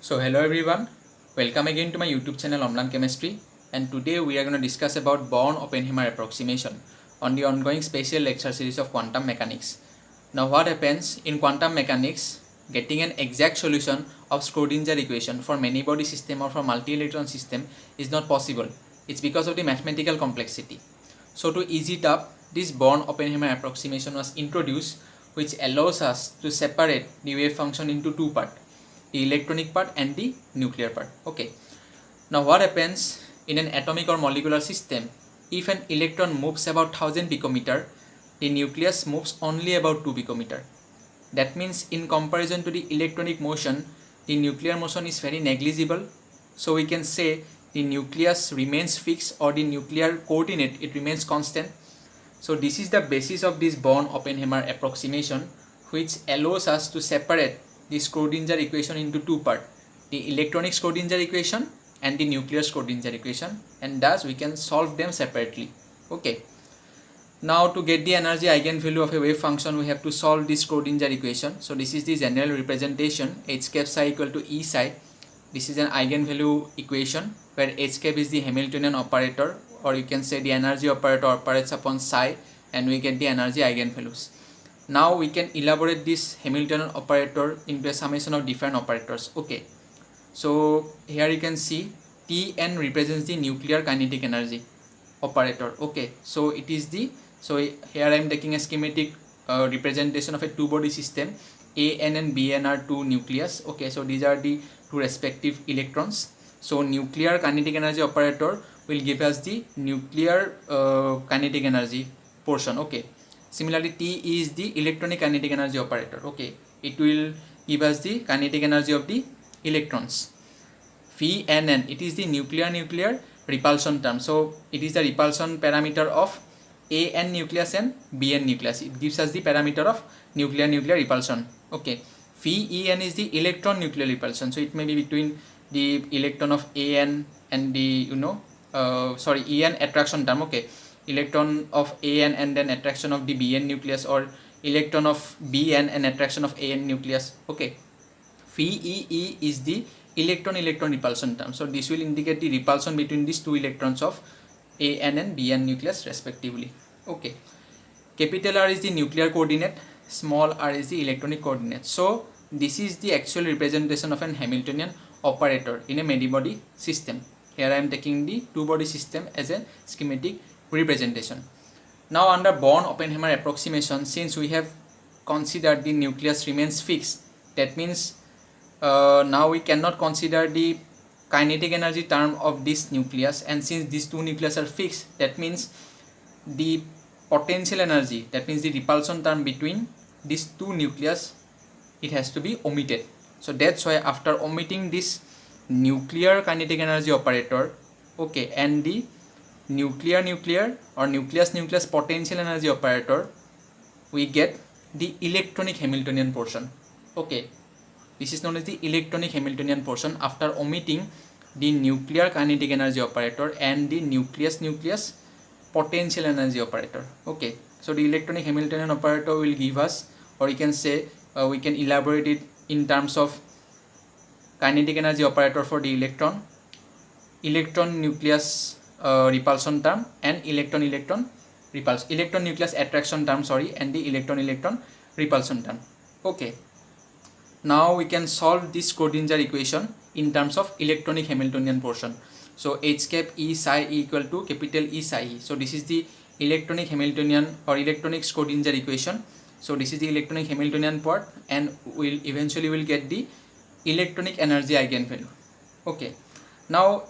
So hello everyone, welcome again to my YouTube channel Omlan Chemistry, and today we are going to discuss about Born-Oppenheimer approximation on the ongoing special lecture series of quantum mechanics. Now what happens in quantum mechanics, getting an exact solution of Schrodinger equation for many body system or for multi-electron system is not possible. It's because of the mathematical complexity. So to ease it up, this Born-Oppenheimer approximation was introduced, which allows us to separate the wave function into two parts, the electronic part and the nuclear part. Okay, now what happens in an atomic or molecular system? If an electron moves about 1000 picometer, the nucleus moves only about 2 picometer. That means in comparison to the electronic motion, the nuclear motion is very negligible. So we can say the nucleus remains fixed, or the nuclear coordinate, it remains constant. So this is the basis of this Born-Oppenheimer approximation, which allows us to separate the Schrodinger equation into two parts, the electronic Schrodinger equation and the nuclear Schrodinger equation, and thus we can solve them separately. Okay, now to get the energy eigenvalue of a wave function, we have to solve this Schrodinger equation. So this is the general representation, h cap psi equal to E psi. This is an eigenvalue equation where h cap is the Hamiltonian operator, or you can say the energy operator operates upon psi, and we get the energy eigenvalues. Now we can elaborate this Hamiltonian operator into a summation of different operators. Okay, so here you can see Tn represents the nuclear kinetic energy operator. Okay, so it is the, so here I am taking a schematic representation of a two body system. An and Bn are two nucleus. Okay, so these are the two respective electrons. So nuclear kinetic energy operator will give us the nuclear kinetic energy portion. Okay, similarly T is the electronic kinetic energy operator. Okay, it will give us the kinetic energy of the electrons. Vnn, it is the nuclear repulsion term. So it is the repulsion parameter of An nucleus and Bn nucleus. It gives us the parameter of nuclear repulsion. Okay, Ven is the electron nuclear repulsion. So it may be between the electron of An and the En attraction term. Okay, electron of An and then attraction of the Bn nucleus, or electron of Bn and attraction of An nucleus. Okay, Vee is the electron repulsion term. So this will indicate the repulsion between these two electrons of An and Bn nucleus respectively. Okay, capital R is the nuclear coordinate, small r is the electronic coordinate. So this is the actual representation of an Hamiltonian operator in a many body system. Here I am taking the two body system as a schematic representation. Now under Born-Oppenheimer approximation, since we have considered the nucleus remains fixed, that means now we cannot consider the kinetic energy term of this nucleus, and since these two nucleus are fixed, that means the potential energy, that means the repulsion term between these two nucleus, it has to be omitted. So that's why after omitting this nuclear kinetic energy operator, okay, and the nuclear or nucleus potential energy operator, we get the electronic Hamiltonian portion. Okay, this is known as the electronic Hamiltonian portion after omitting the nuclear kinetic energy operator and the nucleus potential energy operator. Okay, so the electronic Hamiltonian operator will give us, or you can say we can elaborate it in terms of kinetic energy operator for the electron nucleus repulsion term, and electron nucleus attraction term, and the electron repulsion term. Okay, now we can solve this Schrodinger equation in terms of electronic Hamiltonian portion. So h cap E psi equal to capital E psi E. So this is the electronic Hamiltonian or electronic Schrodinger equation. So this is the electronic Hamiltonian part, and we'll eventually get the electronic energy eigenvalue. Okay, now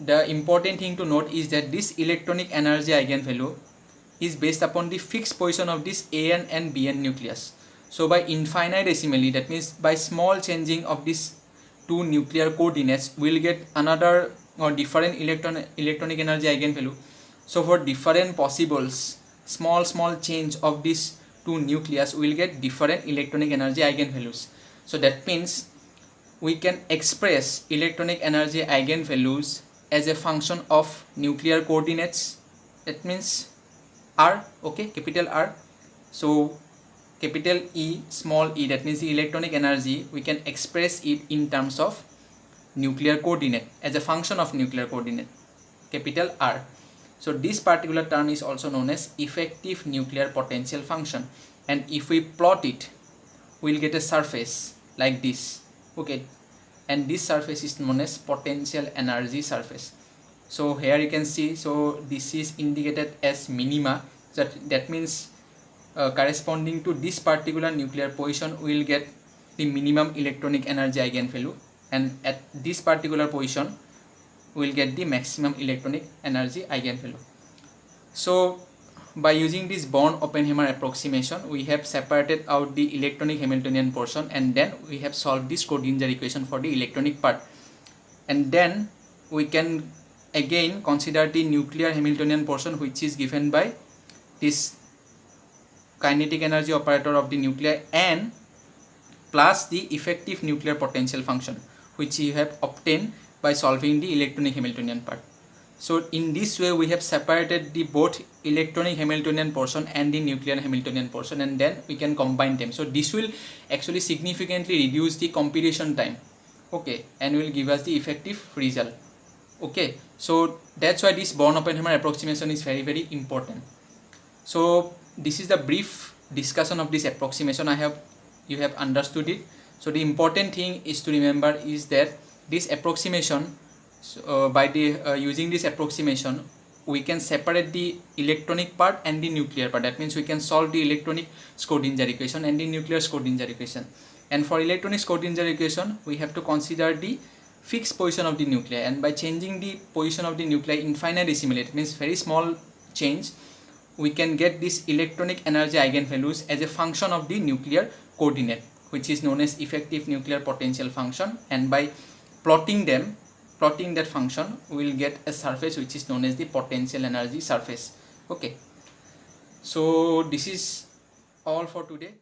the important thing to note is that this electronic energy eigenvalue is based upon the fixed position of this An and Bn nucleus. So by infinitesimally, that means by small changing of these two nuclear coordinates, we'll get another or different electronic energy eigenvalue. So for different possibles, small change of these two nucleus, we'll get different electronic energy eigenvalues. So that means we can express electronic energy eigenvalues as a function of nuclear coordinates. That means R, okay, capital R. So capital E, small e, that means the electronic energy, we can express it in terms of nuclear coordinate, as a function of nuclear coordinate, capital R. So this particular term is also known as effective nuclear potential function, and if we plot it, we'll get a surface like this, okay, and this surface is known as potential energy surface. So here you can see, so this is indicated as minima, that means corresponding to this particular nuclear position we will get the minimum electronic energy eigenvalue, and at this particular position we will get the maximum electronic energy eigenvalue. So by using this Born-Oppenheimer approximation, we have separated out the electronic Hamiltonian portion, and then we have solved this Schrodinger equation for the electronic part, and then we can again consider the nuclear Hamiltonian portion, which is given by this kinetic energy operator of the nuclei and plus the effective nuclear potential function, which you have obtained by solving the electronic Hamiltonian part. So in this way we have separated the both electronic Hamiltonian portion and the nuclear Hamiltonian portion, and then we can combine them. So this will actually significantly reduce the computation time, okay, and will give us the effective result, okay. So that's why this Born-Oppenheimer approximation is very, very important. So this is the brief discussion of this approximation. You have understood it. So the important thing is to remember is that this approximation, using this approximation we can separate the electronic part and the nuclear part. That means we can solve the electronic Schrodinger equation and the nuclear Schrodinger equation. And for electronic Schrodinger equation we have to consider the fixed position of the nuclei, and by changing the position of the nuclei infinitesimally, it means very small change, we can get this electronic energy eigenvalues as a function of the nuclear coordinate, which is known as effective nuclear potential function, and by plotting that function we will get a surface which is known as the potential energy surface, okay. So this is all for today.